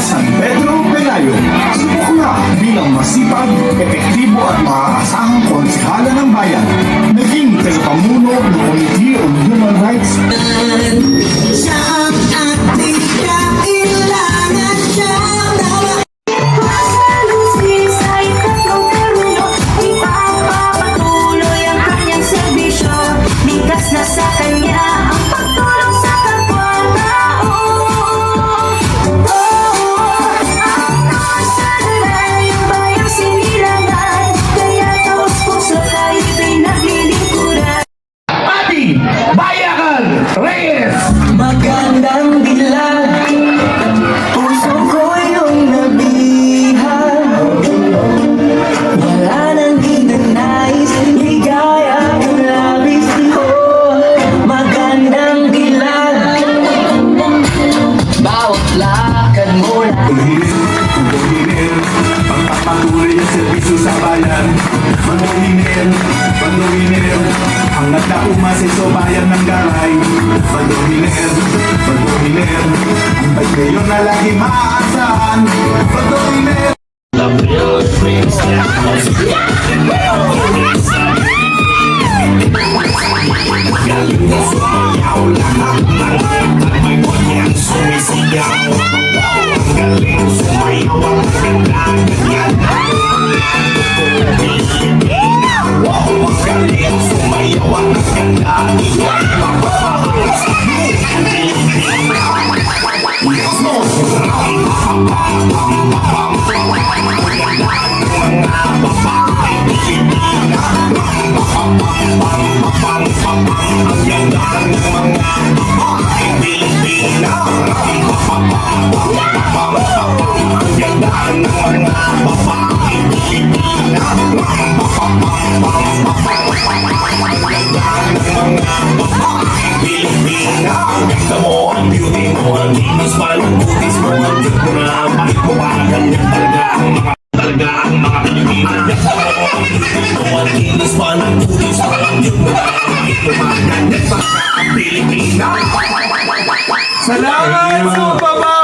San Pedro Pelayo. Subok na bilang masipag, epektibo at maaasahang konsehala ng bayan. Naging tagapamuno ng Committee on Human Rights. Siya ang ating kailangan siyang dapat. Na sa kanya ang pagtulong sa kapwa-tao. Sa yung bayang sinilangan, kaya taos puso tayo pinaglilingkuran. Pati Bayakan Reyes. Magandang dilag, puso ko'y nung nabihan. Wala nang hinanais, ligaya ang labis ko. Magandang dilag, bawat lakad mo lang. Pagduminin, pagpapatuloy ang serbisyo sa bayan. Pagduminin, hanggat na umasis o bayan ng garay. Pagduminin, ang ba't ngayon na lagi maaasahan. Pagduminin. Galing na sumayaw, lahat ng may konyang sumisigaw. Ang galing sumayaw, ang ganda ganyan. Ang galing sumayaw, ang ganda ganyan. Ang ganda ng mga babaeng Pilipina. Ang ganda ng mga babaeng Pilipina. Ang ganda ng mga babaeng Pilipina. Ang ganda mo, ang beauty mo, ang linis pa ng butis mo. Ang cute mo na, ang bait mo pa. Ganyan talaga ang mga Pilipina. Ang ganda mo, ang beauty mo, ang linis pa ng butis mo. Ang cute mo na, ang bait mo pa. Ganyan talaga ang Pilipina. Salamat sa baba.